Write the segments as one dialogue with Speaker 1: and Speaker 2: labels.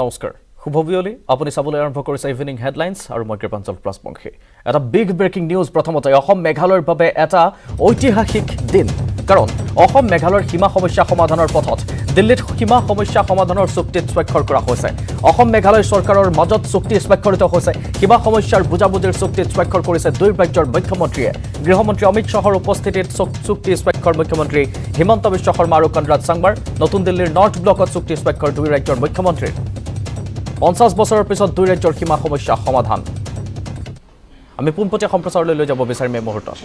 Speaker 1: নমস্কাৰ শুভ বিয়লি আপুনি চাবলৈ আৰম্ভ কৰিছে ইভিনিং হেডলাইন্স আৰু মই কৃপাঞ্চল প্ৰাসপংখী এটা বিগ ব্ৰেকিং নিউজ প্ৰথমতে অসম মেঘালয়ৰ বাবে এটা ঐতিহাসিক দিন কাৰণ অসম মেঘালয়ৰ সীমা সমস্যা সমাধানৰ পথত দিল্লীত সীমা সমস্যা সমাধানৰ চুক্তিত স্বাক্ষৰ কৰা হৈছে অসম মেঘালয় চৰকাৰৰ মাজত চুক্তি স্বাক্ষৰিত হৈছে সীমা সমস্যাৰ বুজাবুজিৰ চুক্তিত স্বাক্ষৰ কৰিছে দুই ৰাজ্যৰ মুখ্যমন্ত্ৰীয়ে গৃহমন্ত্ৰী অমিত শাহৰ উপস্থিতিত চুক্তি স্বাক্ষৰ মুখ্যমন্ত্ৰী হিমন্ত বিশ্ব শৰ্মা আৰু কনৰাড চাংমাৰ নতুন দিল্লীৰ নৰ্থ ব্লকত চুক্তি স্বাক্ষৰ দুই ৰাজ্যৰ মুখ্যমন্ত্ৰী 50 বছৰৰ পিছত দুই ৰাজ্যৰ সীমা সমস্যা সমাধান আমি পোনপটীয়া সম্প্ৰচাৰলৈ লৈ যাব বিচাৰিম এই মুহূৰ্তত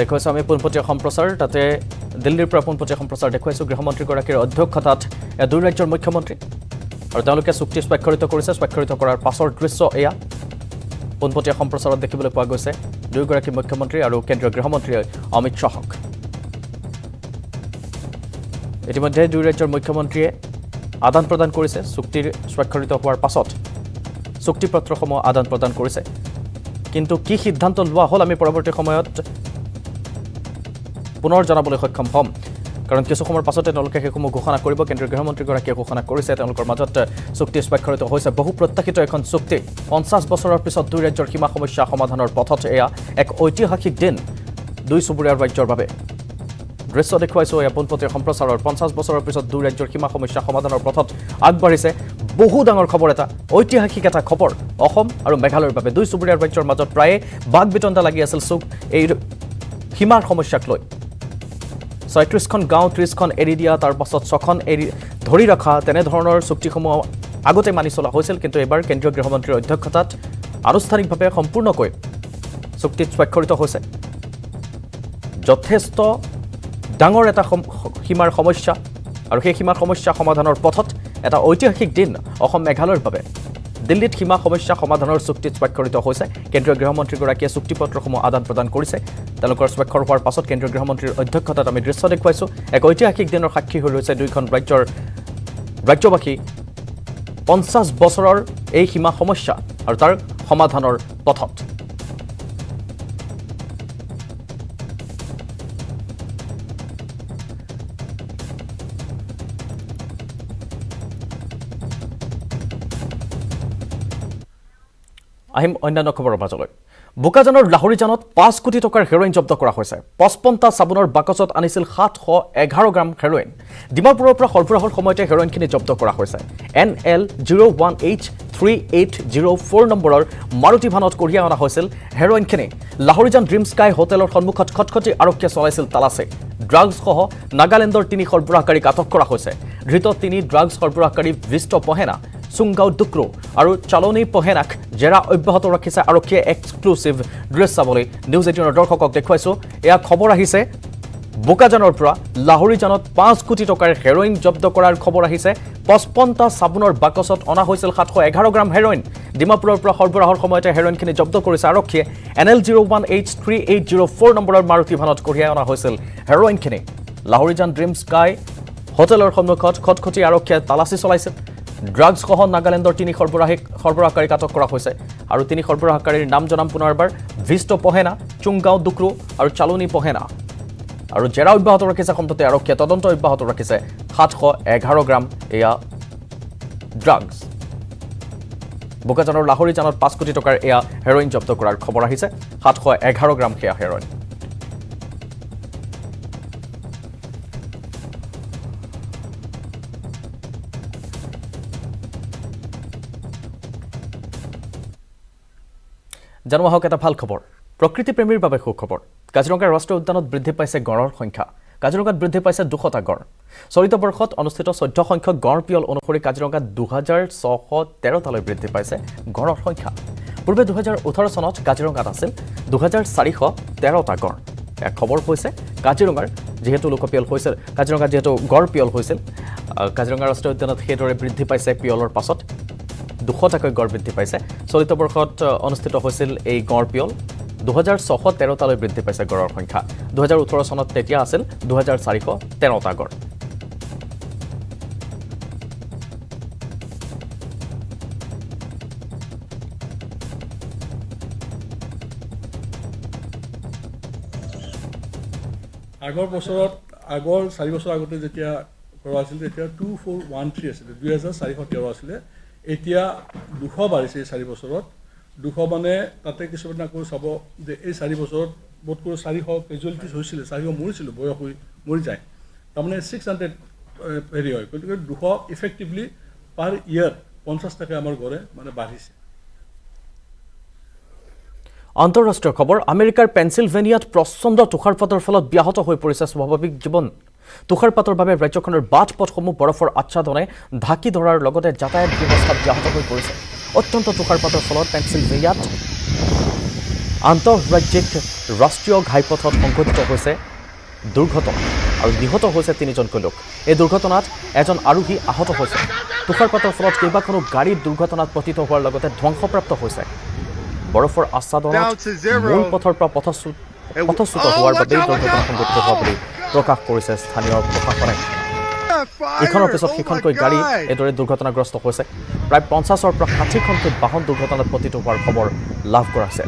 Speaker 1: দেখুৱাইছো আমি পোনপটীয়া সম্প্ৰচাৰ তাতে দিল্লীৰ পৰা পোনপটীয়া সম্প্ৰচাৰ দেখুৱাইছো গৃহমন্ত্ৰীগৰাকীৰ অধ্যক্ষতাত দুই ৰাজ্যৰ মুখ্যমন্ত্ৰী আৰু তেওঁলোকে চুক্তি স্বাক্ষৰিত কৰিছে স্বাক্ষৰিত কৰাৰ পাছৰ দৃশ্য এয়া পোনপটীয়া সম্প্ৰচাৰত দেখিবলৈ পোৱা গৈছে দুয়োগৰাকী মুখ্যমন্ত্ৰী আৰু কেন্দ্ৰীয় গৃহমন্ত্ৰী অমিত শাহক ইতিমধ্যে দুই ৰাজ্যৰ মুখ্যমন্ত্ৰীয়ে আদান প্ৰদান কৰিছে চুক্তিৰ স্বাক্ষৰিত হোৱাৰ পাছত চুক্তিপত্ৰসমূহ আদান প্ৰদান কৰিছে কিন্তু কি সিদ্ধান্ত লোৱা হ'ল আমি পৰৱৰ্তী সময়ত পুনৰ জনাবলৈ সক্ষম হ'ম কাৰণ কিছু সময়ৰ পাছতে তেওঁলোকে সেইসমূহ ঘোষণা কৰিব কেন্দ্ৰীয় গৃহমন্ত্ৰীগৰাকীয়ে ঘোষণা কৰিছে তেওঁলোকৰ মাজত চুক্তি স্বাক্ষৰিত হৈছে বহু প্ৰত্যাশিত এখন চুক্তি 50 বছৰৰ পিছত দুই ৰাজ্যৰ সীমা সমস্যা সমাধানৰ পথত এয়া এক ঐতিহাসিক দিন দুই চুবুৰীয়া ৰাজ্যৰ বাবে দৃশ্য দেখুৱাইছো এয়া পোনপটীয়া সম্প্ৰচাৰৰ 50 বছৰৰ পিছত দুই ৰাজ্যৰ সীমা সমস্যা সমাধানৰ পথত আগবাঢ়িছে বহু ডাঙৰ খবৰ এটা ঐতিহাসিক এটা খবৰ অসম আৰু মেঘালয়ৰ বাবে দুই চুবুৰীয়া ৰাজ্যৰ মাজত প্ৰায় বাক বিতণ্ডা লাগি আছিল এই সীমাৰ সমস্যাক লৈ ৩৬খন গাঁও ৩০খন এৰি দিয়া তাৰ পাছত ৬খন এৰি ধৰি ৰখা তেনেধৰণৰ চুক্তিসমূহ আগতে মানি চলা হৈছিল কিন্তু এবাৰ কেন্দ্ৰীয় গৃহমন্ত্ৰীৰ অধ্যক্ষতাত আনুষ্ঠানিকভাৱে সম্পূৰ্ণকৈ চুক্তিত স্বাক্ষৰিত হৈছে যথেষ্ট ডাঙৰ এটা সীমাৰ সমস্যা আৰু সেই সীমাৰ সমস্যা সমাধানৰ পথত এটা ঐতিহাসিক দিন অসম মেঘালয়ৰ বাবে দিল্লীত সীমা সমস্যা সমাধানৰ চুক্তিত স্বাক্ষৰিত হৈছে কেন্দ্ৰীয় গৃহমন্ত্ৰীগৰাকীয়ে চুক্তিপত্ৰসমূহ আদান প্ৰদান কৰিছে তেওঁলোকৰ স্বাক্ষৰ হোৱাৰ পাছত কেন্দ্ৰীয় গৃহমন্ত্ৰীৰ অধ্যক্ষতাত আমি দৃশ্য দেখুৱাইছো এক ঐতিহাসিক দিনৰ সাক্ষী হৈ ৰৈছে দুইখন ৰাজ্যৰ ৰাজ্যবাসী 50 বছৰৰ এই সীমা সমস্যা আৰু তাৰ সমাধানৰ পথত আহিম অন্যান্য খবৰৰ মাজলৈ বোকাজানৰ লাহৰীজানত 5 কোটি টকাৰ হেৰোইন জব্দ কৰা হৈছে 55টা চাবোনৰ বাকচত আনিছিল 711 গ্ৰাম হেৰোইন ডিমাপুৰৰ পৰা সৰবৰাহৰ সময়তে হেৰোইনখিনি জব্দ কৰা হৈছে NL01H3804 নম্বৰৰ মাৰুতি ভানত কঢ়িয়াই অনা হৈছিল হেৰোইনখিনি লাহৰীজান ড্ৰিম স্কাই হোটেলৰ সন্মুখত খটখটি আৰক্ষীয়ে চলাইছিল তালাচী ড্ৰাগছ সহ নাগালেণ্ডৰ 3 সৰবৰাহকাৰীক আটক কৰা হৈছে ধৃত 3 ড্ৰাগছ সৰবৰাহকাৰী বিষ্ট পহেনা সুংগাও দুক্ৰো আৰু চালনী পহেনাক জেৰা অব্যাহত ৰাখিছে আৰক্ষীয়ে এক্সক্লুসিভ দৃশ্য চাবলৈ নিউজ 18ৰ দৰ্শকক দেখুৱাইছো এয়া খবৰ আহিছে বোকাজানৰ পৰা লাহৰীজানত 5 কোটি টকাৰ হেৰোইন জব্দ কৰাৰ খবৰ আহিছে 55টা চাবোনৰ বাকচত অনা হৈছিল 711 গ্ৰাম হেৰোইন ডিমাপুৰৰ পৰা সৰবৰাহৰ সময়তে হেৰোইনখিনি জব্দ কৰিছে আৰক্ষীয়ে NL01H3804 নম্বৰৰ মাৰুতি ভানত কঢ়িয়াই অনা হৈছিল হেৰোইনখিনি লাহৰীজান ড্ৰিম স্কাই হোটেলৰ সন্মুখত খটখটি আৰক্ষীয়ে তালাচী চলাইছিল ড্ৰাগছ সহ নাগালেণ্ডৰ 3 সৰবৰাহকাৰীক আটক কৰা হৈছে আৰু 3 সৰবৰাহকাৰীৰ নাম জনাম পুনৰবাৰ ভিষ্ট পহেনা চুংগাও দুক্ৰো আৰু চালনী পহেনা আৰু জেৰা অব্যাহত ৰাখিছে সম্প্ৰতি আৰক্ষীয়ে তদন্ত অব্যাহত ৰাখিছে 711 গ্ৰাম এয়া ড্ৰাগছ বোকাজানৰ লাহৰীজানত 5 কোটি টকাৰ এয়া হেৰোইন জব্দ কৰাৰ খবৰ আহিছে 711 গ্ৰাম সেয়া হেৰোইন জানো আহক এটা ভাল খবৰ প্ৰকৃতি প্ৰেমীৰ বাবে সুখবৰ কাজিৰঙা ৰাষ্ট্ৰীয় উদ্যানত বৃদ্ধি পাইছে গড়ৰ সংখ্যা কাজিৰঙাত বৃদ্ধি পাইছে 200টা গড় চলিত বৰ্ষত অনুষ্ঠিত 14 সংখ্যক গড় পিয়ল অনুসৰি কাজিৰঙাত 2613টালৈ বৃদ্ধি পাইছে গড়ৰ সংখ্যা পূৰ্বে 2018 চনত কাজিৰঙাত আছিল 2413টা গড় এক খবৰ হৈছে কাজিৰঙাৰ যেহেতু লোকপিয়ল হৈছিল কাজিৰঙা যেহেতু গড় পিয়ল হৈছিল কাজিৰঙা ৰাষ্ট্ৰীয় উদ্যানত হেদৰে বৃদ্ধি পাইছে পিয়লৰ পাছত 200টাকৈ গড় বৃদ্ধি পাইছে চলিত বৰ্ষত অনুষ্ঠিত হৈছিল এই গড় পিয়ল 2613টালৈ বৃদ্ধি পাইছে গড়ৰ সংখ্যা 2018 চনত তেতিয়া আছিল 2413টা গড়
Speaker 2: আগৰ 4 বছৰ আগতে যেতিয়া কৰা আছিল তেতিয়া 2413 আছিল 2413 আছিল এতিয়া 200 বাঢ়িছে 4 বছৰত 200 মানে তাতে কিছুমান আকৌ চাব যে এই 4 বছৰত বহুতকৈ 400 কেজুৱেলিটিজ হৈছিল 400 মৰিছিল বয়স হৈ মৰি যায় তাৰমানে 600 হেৰি হয় গতিকে 200 ইফেক্টিভলি পাৰ ইয়াৰ 50 টাকা আমাৰ গড়ে মানে বাঢ়িছে
Speaker 1: আন্তঃৰাষ্ট্ৰীয় খবৰ আমেৰিকাৰ পেনসিলভেনিয়াত প্ৰচণ্ড তুষাৰপাতৰ ফলত ব্যাহত হৈ পৰিছে স্বাভাৱিক জীৱন তুষাৰপাতৰ বাবে ৰাজ্যখনৰ বাট-পথসমূহ বৰফৰ আচ্ছাদনে ঢাকি ধৰাৰ লগতে যাতায়াত ব্যৱস্থা ব্যাহত হৈ পৰিছে অত্যন্ত তুষাৰপাতৰ ফলত পেনসিলভেনিয়াত আন্তঃৰাজ্যিক ৰাষ্ট্ৰীয় ঘাইপথত সংঘটিত হৈছে দুৰ্ঘটনা আৰু নিহত হৈছে 3জনকৈ লোক এই দুৰ্ঘটনাত এজন আৰোহী আহত হৈছে তুষাৰপাতৰ ফলত কেইবাখনো গাড়ী দুৰ্ঘটনাত পতিত হোৱাৰ লগতে ধ্বংসপ্ৰাপ্ত হৈছে বৰফৰ আচ্ছাদনত মূল পথৰ পৰা পথচ্যুত হোৱাৰ বাবে দুৰ্ঘটনা সংঘটিত হোৱা বুলি প্ৰকাশ কৰিছে স্থানীয় প্ৰশাসনে ইখনৰ পিছত সিখনকৈ গাড়ী এদৰে দুৰ্ঘটনাগ্ৰস্ত হৈছে প্ৰায় 50ৰ পৰা 60খনকৈ বাহন দুৰ্ঘটনাত পতিত হোৱাৰ খবৰ লাভ কৰাছে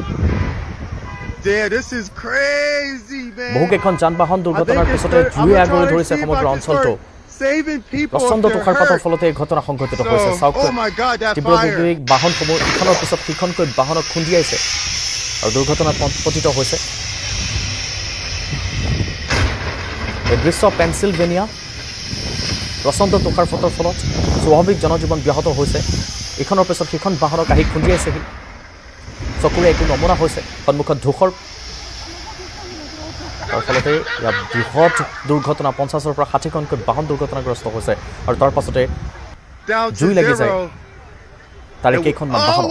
Speaker 1: বহুকেইখন যান বাহন দুৰ্ঘটনাৰ পিছতে জুয়ে আগৰি ধৰিছে সমগ্ৰ অঞ্চলটো প্ৰচণ্ড তুষাৰপাতৰ ফলতে এই ঘটনা সংঘটিত হৈছে চাওক তীব্ৰ বেগী বাহনসমূহ ইখনৰ পিছত সিখনকৈ বাহনক খুন্দিয়াইছে আৰু দুৰ্ঘটনাত পতিত হৈছে এই দৃশ্য পেনসিলভেনিয়া প্ৰচণ্ড তুষাৰপাতৰ ফলত স্বাভাৱিক জনজীৱন ব্যাহত হৈছে ইখনৰ পিছত সিখন বাহনক আহি খুন্দিয়াইছেহি চকুৰে একো নমনা হৈছে সন্মুখত ধূসৰ তাৰ ফলতে বৃহৎ দুৰ্ঘটনা 50ৰ পৰা 60খনকৈ বাহন দুৰ্ঘটনাগ্ৰস্ত হৈছে আৰু তাৰ পাছতে জুই লাগি যায় তাৰে কেইখনমান বাহন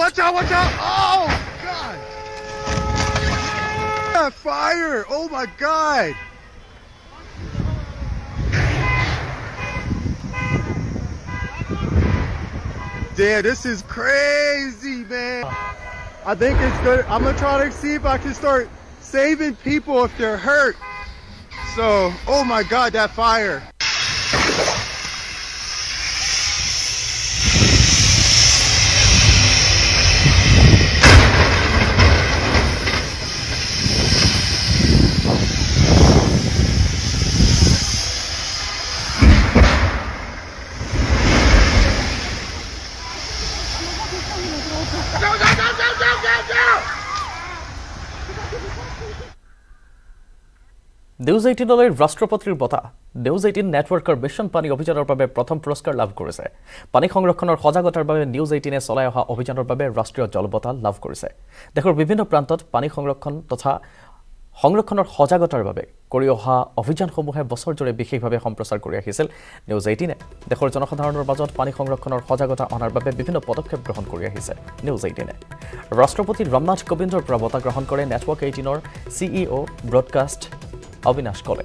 Speaker 3: Damn, this is crazy, man. I think it's good. I'm gonna try to see if I can start saving people if they're hurt. So, oh my God, that fire.
Speaker 1: News 18লৈ ৰাষ্ট্ৰপতিৰ বঁটা নিউজ 18 নেটৱৰ্কৰ mission পানী অভিযানৰ বাবে প্ৰথম পুৰস্কাৰ লাভ কৰিছে পানী সংৰক্ষণৰ সজাগতাৰ বাবে নিউজ 18এ চলাই অহা অভিযানৰ বাবে ৰাষ্ট্ৰীয় জল বঁটা লাভ কৰিছে দেশৰ বিভিন্ন প্ৰান্তত পানী সংৰক্ষণ তথা সংৰক্ষণৰ সজাগতাৰ বাবে কৰি অহা অভিযানসমূহে বছৰজুৰি বিশেষভাৱে সম্প্ৰচাৰ কৰি আহিছিল নিউজ 18এ দেশৰ জনসাধাৰণৰ মাজত পানী সংৰক্ষণৰ সজাগতা অনাৰ বাবে বিভিন্ন পদক্ষেপ গ্ৰহণ কৰি আহিছে নিউজ 18এ ৰাষ্ট্ৰপতি ৰামনাথ কোবিন্দৰ পৰা বঁটা গ্ৰহণ কৰে নেটৱৰ্ক 18ৰ CEO ব্ৰডকাষ্ট अविनाश कले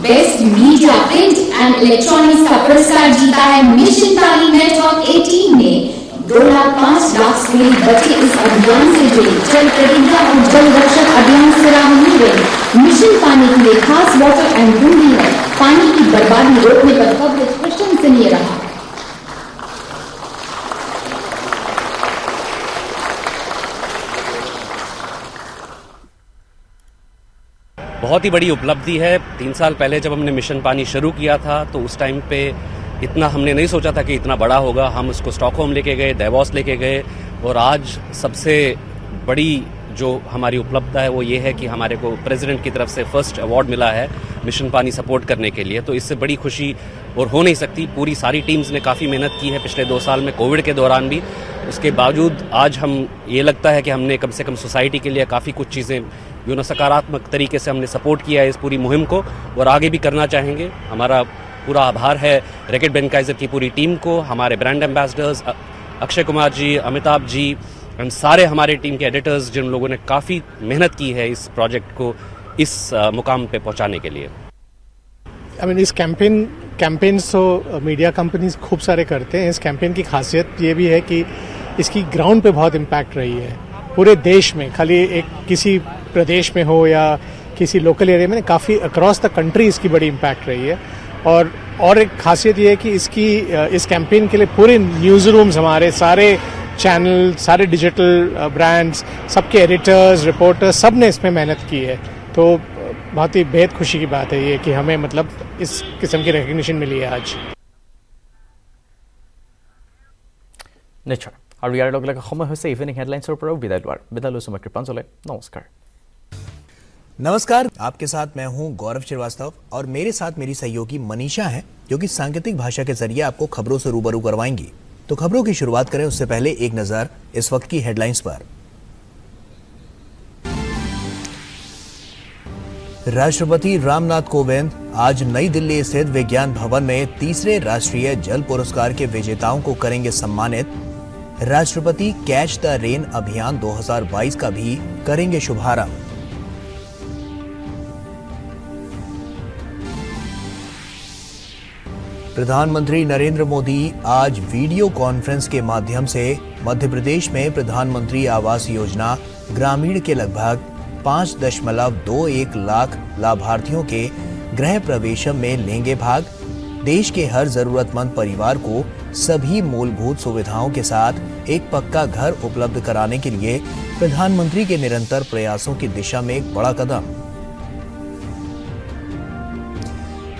Speaker 4: best media print and electronics का पुरस्कार जीता है मिशन पानी नेटवर्क 18 ने 2,05,00,000 स्कूली बच्चे इस अभियान से जुड़े जल प्रतिज्ञा और जल रक्षक अभियान सराहनीय रहे मिशन पानी के लिए खास वाटर एंड बूंदी है पानी की बर्बादी रोकने पर कवरेज प्रशंसनीय रहा
Speaker 5: बहुत ही बड़ी उपलब्धि है 3 साल पहले जब हमने मिशन पानी शुरू किया था तो उस टाइम पे इतना हमने नहीं सोचा था कि इतना बड़ा होगा हम उसको स्टॉकहोम लेके गए डेवॉस लेके गए और आज सबसे बड़ी जो हमारी उपलब्धता है वो ये है कि हमारे को प्रेसिडेंट की तरफ से फर्स्ट अवार्ड मिला है मिशन पानी सपोर्ट करने के लिए तो इससे बड़ी खुशी और हो नहीं सकती पूरी सारी टीम्स ने काफ़ी मेहनत की है पिछले 2 साल में कोविड के दौरान भी उसके बावजूद आज हम ये लगता है कि हमने कम से कम सोसाइटी के लिए काफ़ी कुछ चीज़ें सकारात्मक तरीके से हमने सपोर्ट किया है इस पूरी मुहिम को और आगे भी करना चाहेंगे हमारा पूरा आभार है रैकेट बेनकाइजर की पूरी टीम को हमारे brand ambassadors Akshay Kumar ji Amitabh ji and सारे हमारे टीम के एडिटर्स जिन लोगों ने काफ़ी मेहनत की है इस प्रोजेक्ट को इस मुकाम पे पहुंचाने के लिए
Speaker 6: इस कैंपेन कैंपेन्स तो मीडिया कंपनीज खूब सारे करते हैं। इस कैंपेन की खासियत ये भी है कि इसकी ग्राउंड पे बहुत इम्पैक्ट रही है पूरे देश में, खाली एक किसी प्रदेश में हो या किसी लोकल एरिया में, काफ़ी अक्रॉस द कंट्री इसकी बड़ी इम्पैक्ट रही है। और एक खासियत ये है कि इस कैंपेन के लिए पूरे न्यूज़ रूम्स, हमारे सारे चैनल, सारे डिजिटल ब्रांड्स, सबके एडिटर्स, रिपोर्टर्स, सब ने इसमें मेहनत की है। तो बहुत ही बेहद खुशी की बात है ये कि हमें मतलब इस किस्म की रिकग्निशन मिली है आज।
Speaker 1: নিশ্চয় আৰু ইয়াৰ লগে লগে সময় হৈছে ইভিনিং হেডলাইন্সৰ পৰাও বিদায় লৈছোঁ মই কৃপাঞ্জলে। নমস্কাৰ।
Speaker 7: नमस्कार, आपके साथ मैं हूं गौरव श्रीवास्तव और मेरे साथ मेरी सहयोगी मनीषा है जो कि सांकेतिक भाषा के जरिए आपको खबरों से रूबरू करवाएंगी। तो खबरों की शुरुआत करें उससे पहले एक नजर इस वक्त की हेडलाइंस पर। राष्ट्रपति रामनाथ कोविंद आज नई दिल्ली स्थित विज्ञान भवन में तीसरे राष्ट्रीय जल पुरस्कार के विजेताओं को करेंगे सम्मानित। राष्ट्रपति कैच द रेन अभियान 2022 का भी करेंगे शुभारंभ। प्रधानमंत्री नरेंद्र मोदी आज वीडियो कॉन्फ्रेंस के माध्यम से मध्य प्रदेश में प्रधानमंत्री आवास योजना ग्रामीण के लगभग 5.21 लाख लाभार्थियों के गृह प्रवेशम में लेंगे भाग। देश के हर जरूरतमंद परिवार को सभी मूलभूत सुविधाओं के साथ एक पक्का घर उपलब्ध कराने के लिए प्रधानमंत्री के निरंतर प्रयासों की दिशा में एक बड़ा कदम।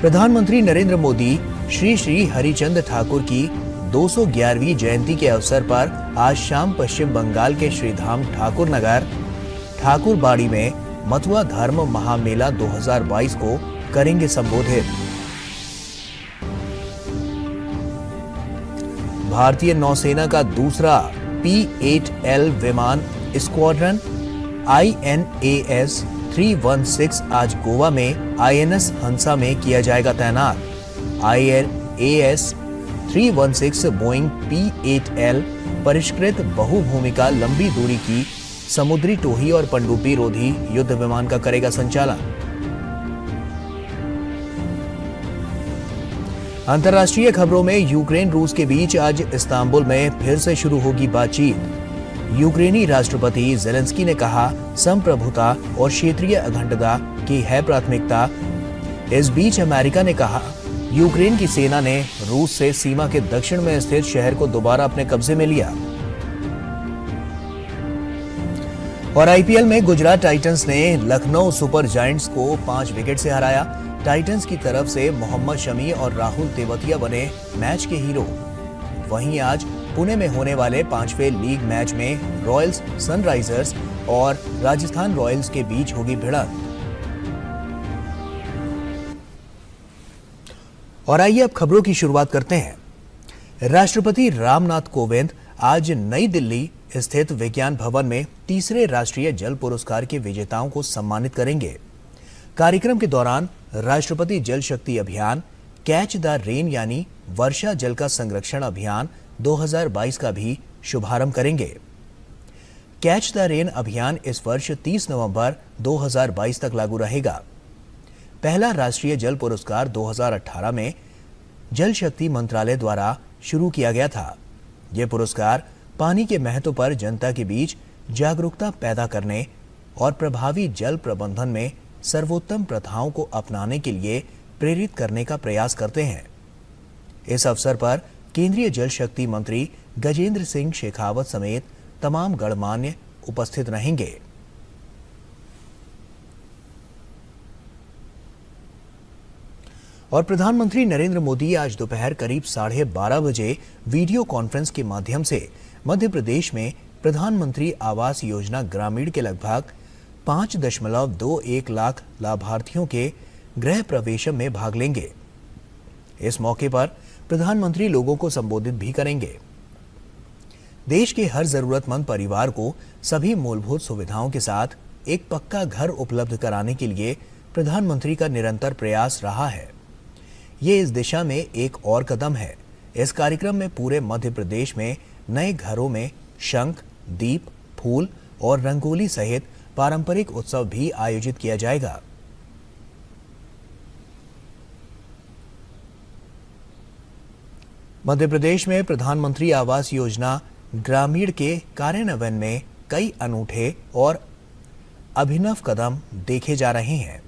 Speaker 7: प्रधानमंत्री नरेंद्र मोदी श्री श्री हरिचंद ठाकुर की 211वीं जयंती के अवसर पर आज शाम पश्चिम बंगाल के श्रीधाम ठाकुर नगर ठाकुरबाड़ी में मथुआ धर्म महामेला 2022 को करेंगे संबोधित। भारतीय नौसेना का दूसरा P-8L विमान स्क्वाड्रन INAS 316 आज गोवा में INS हंसा में किया जाएगा तैनात। INAS 316 बोइंग P-8L परिष्कृत बहुभूमिका लंबी दूरी की समुद्री टोही और पनडुब्बी रोधी युद्ध विमान का करेगा संचालन। अंतर्राष्ट्रीय खबरों में यूक्रेन रूस के बीच आज इस्तांबुल में फिर से शुरू होगी बातचीत। यूक्रेनी राष्ट्रपति जेलेंस्की ने कहा संप्रभुता और क्षेत्रीय अखंडता की है प्राथमिकता। इस बीच अमेरिका ने कहा यूक्रेन की सेना ने रूस से सीमा के दक्षिण में स्थित शहर को दोबारा अपने कब्जे में लिया। और आईपीएल में गुजरात टाइटंस ने लखनऊ सुपर जायंट्स को 5 विकेट से हराया। टाइटंस की तरफ से मोहम्मद शमी और राहुल तेवतिया बने मैच के हीरो। वहीं आज पुणे में होने वाले 5वें लीग मैच में रॉयल्स सनराइजर्स और राजस्थान रॉयल्स के बीच होगी भिड़ंत। और आइए अब खबरों की शुरुआत करते हैं। राष्ट्रपति रामनाथ कोविंद आज नई दिल्ली स्थित विज्ञान भवन में तीसरे राष्ट्रीय जल पुरस्कार के विजेताओं को सम्मानित करेंगे। कार्यक्रम के दौरान राष्ट्रपति जल शक्ति अभियान कैच द रेन यानी वर्षा जल का संरक्षण अभियान 2022 का भी शुभारंभ करेंगे। कैच द रेन अभियान इस वर्ष 30 नवंबर 2022 तक लागू रहेगा। पहला राष्ट्रीय जल पुरस्कार 2018 में जल शक्ति मंत्रालय द्वारा शुरू किया गया था। यह पुरस्कार पानी के महत्व पर जनता के बीच जागरूकता पैदा करने और प्रभावी जल प्रबंधन में सर्वोत्तम प्रथाओं को अपनाने के लिए प्रेरित करने का प्रयास करते हैं। इस अवसर पर केंद्रीय जल शक्ति मंत्री गजेंद्र सिंह शेखावत समेत तमाम गणमान्य उपस्थित रहेंगे। और प्रधानमंत्री नरेंद्र मोदी आज दोपहर करीब 12:30 बजे वीडियो कॉन्फ्रेंस के माध्यम से मध्य प्रदेश में प्रधानमंत्री आवास योजना ग्रामीण के लगभग 5.21 लाख लाभार्थियों के गृह प्रवेशम में भाग लेंगे। इस मौके पर प्रधानमंत्री लोगों को संबोधित भी करेंगे। देश के हर जरूरतमंद परिवार को सभी मूलभूत सुविधाओं के साथ एक पक्का घर उपलब्ध कराने के लिए प्रधानमंत्री का निरंतर प्रयास रहा है। ये इस दिशा में एक और कदम है। इस कार्यक्रम में पूरे मध्य प्रदेश में नए घरों में शंख, दीप, फूल और रंगोली सहित पारंपरिक उत्सव भी आयोजित किया जाएगा। मध्य प्रदेश में प्रधानमंत्री आवास योजना ग्रामीण के कार्यान्वयन में कई अनूठे और अभिनव कदम देखे जा रहे हैं,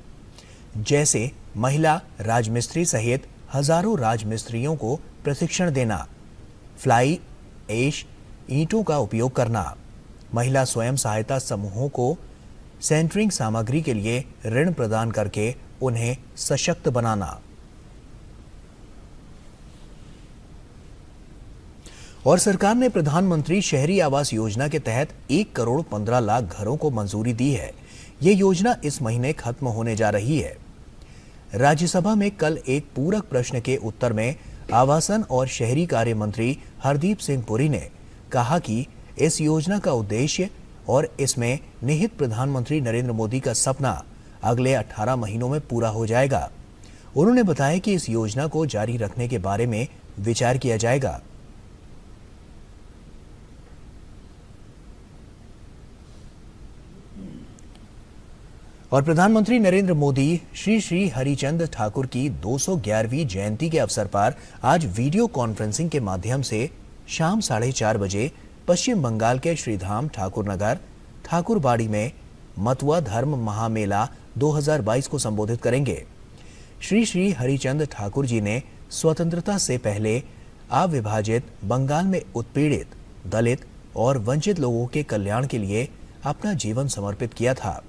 Speaker 7: जैसे महिला राजमिस्त्री सहित हजारों राजमिस्त्रियों को प्रशिक्षण देना, फ्लाई ऐश ईंटों का उपयोग करना, महिला स्वयं सहायता समूहों को सेंटरिंग सामग्री के लिए ऋण प्रदान करके उन्हें सशक्त बनाना और सरकार ने प्रधानमंत्री शहरी आवास योजना के तहत 1 करोड़ 15 लाख घरों को मंजूरी दी है। ये योजना इस महीने खत्म होने जा रही है। राज्यसभा में कल एक पूरक प्रश्न के उत्तर में आवासन और शहरी कार्य मंत्री हरदीप सिंह पुरी ने कहा कि इस योजना का उद्देश्य और इसमें निहित प्रधानमंत्री नरेंद्र मोदी का सपना अगले 18 महीनों में पूरा हो जाएगा। उन्होंने बताया कि इस योजना को जारी रखने के बारे में विचार किया जाएगा। और प्रधानमंत्री नरेंद्र मोदी श्री श्री हरिचंद ठाकुर की 211वीं जयंती के अवसर पर आज वीडियो कॉन्फ्रेंसिंग के माध्यम से शाम 4:30 बजे पश्चिम बंगाल के श्रीधाम ठाकुर नगर ठाकुरबाड़ी में मतुआ धर्म महामेला 2022 को संबोधित करेंगे। श्री श्री हरिचंद ठाकुर जी ने स्वतंत्रता से पहले अविभाजित बंगाल में उत्पीड़ित, दलित और वंचित लोगों के कल्याण के लिए अपना जीवन समर्पित किया था।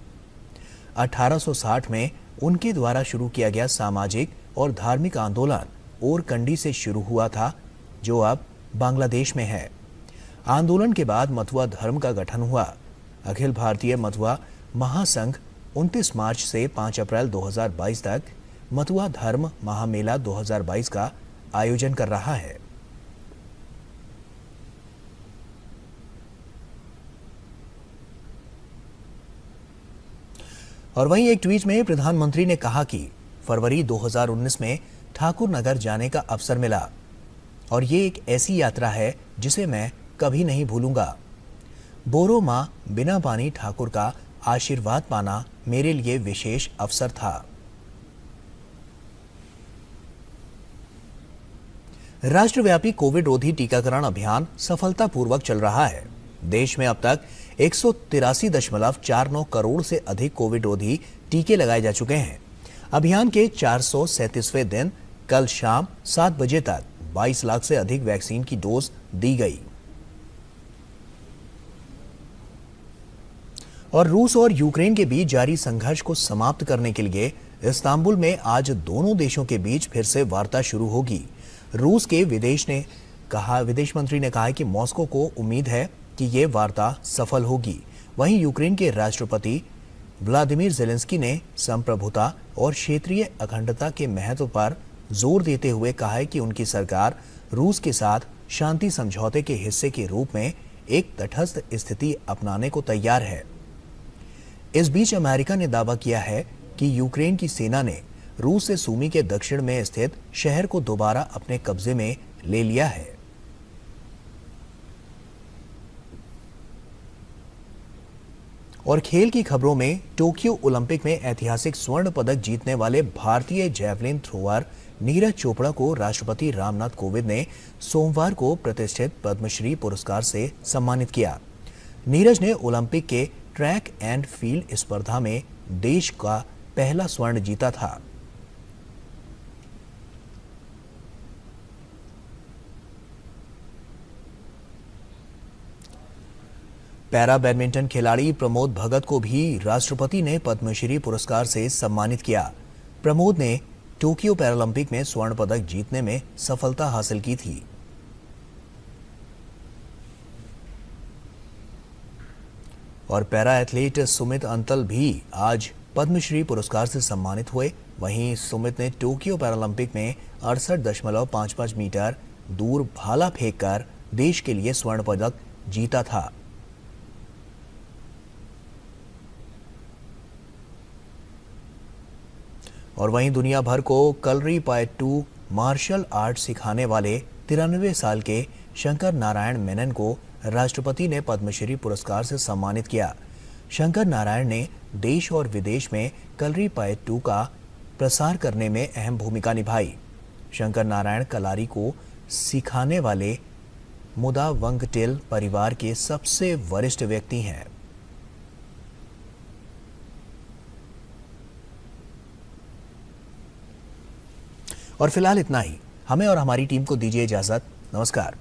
Speaker 7: 1860 में उनके द्वारा शुरू किया गया सामाजिक और धार्मिक आंदोलन ओरकंडी से शुरू हुआ था, जो अब बांग्लादेश में है। आंदोलन के बाद मतुआ धर्म का गठन हुआ। अखिल भारतीय मतुआ महासंघ 29 मार्च से 5 अप्रैल 2022 तक मतुआ धर्म महामेला 2022 का आयोजन कर रहा है। और वहीं एक ट्वीट में प्रधानमंत्री ने कहा कि फरवरी 2019 में ठाकुर नगर जाने का अवसर मिला और ये एक ऐसी यात्रा है जिसे मैं कभी नहीं भूलूंगा। बोरो मां बिना पानी ठाकुर का आशीर्वाद पाना मेरे लिए विशेष अवसर था। राष्ट्रव्यापी कोविड रोधी टीकाकरण अभियान सफलतापूर्वक चल रहा है। देश में अब तक 183.49 करोड़ से अधिक कोविड रोधी टीके लगाए जा चुके हैं। अभियान के 437वें दिन कल शाम 7 बजे तक 22 लाख से अधिक वैक्सीन की डोज दी गई। और रूस और यूक्रेन के बीच जारी संघर्ष को समाप्त करने के लिए इस्तांबुल में आज दोनों देशों के बीच फिर से वार्ता शुरू होगी। रूस के विदेश मंत्री ने कहा है कि मॉस्को को उम्मीद है कि ये वार्ता सफल होगी। वहीं यूक्रेन के राष्ट्रपति व्लादिमीर ज़ेलेंस्की ने संप्रभुता और क्षेत्रीय अखंडता के महत्व पर जोर देते हुए कहा है कि उनकी सरकार रूस के साथ शांति समझौते के हिस्से के रूप में एक तटस्थ स्थिति अपनाने को तैयार है। इस बीच अमेरिका ने दावा किया है कि यूक्रेन की सेना ने रूस से सूमी के दक्षिण में स्थित शहर को दोबारा अपने कब्जे में ले लिया है। और खेल की खबरों में टोक्यो ओलंपिक में ऐतिहासिक स्वर्ण पदक जीतने वाले भारतीय जैवलिन थ्रोअर नीरज चोपड़ा को राष्ट्रपति रामनाथ कोविंद ने सोमवार को प्रतिष्ठित पद्मश्री पुरस्कार से सम्मानित किया। नीरज ने ओलंपिक के ट्रैक एंड फील्ड स्पर्धा में देश का पहला स्वर्ण जीता था। पैरा बैडमिंटन खिलाड़ी प्रमोद भगत को भी राष्ट्रपति ने पद्मश्री पुरस्कार से सम्मानित किया। प्रमोद ने टोक्यो पैरालंपिक में स्वर्ण पदक जीतने में सफलता हासिल की थी। और पैरा एथलीट सुमित अंतल भी आज पद्मश्री पुरस्कार से सम्मानित हुए। वहीं सुमित ने टोक्यो पैरालंपिक में 68.55 मीटर दूर भाला फेंककर देश के लिए स्वर्ण पदक जीता था। और वहीं दुनिया भर को कलरीपायट्टू मार्शल आर्ट सिखाने वाले 93 साल के शंकर नारायण मेनन को राष्ट्रपति ने पद्मश्री पुरस्कार से सम्मानित किया। शंकर नारायण ने देश और विदेश में कलरीपायट्टू का प्रसार करने में अहम भूमिका निभाई। शंकर नारायण कलारी को सिखाने वाले मुदा वंगटेल परिवार के सबसे वरिष्ठ व्यक्ति हैं। और फिलहाल इतना ही। हमें और हमारी टीम को दीजिए इजाजत। नमस्कार।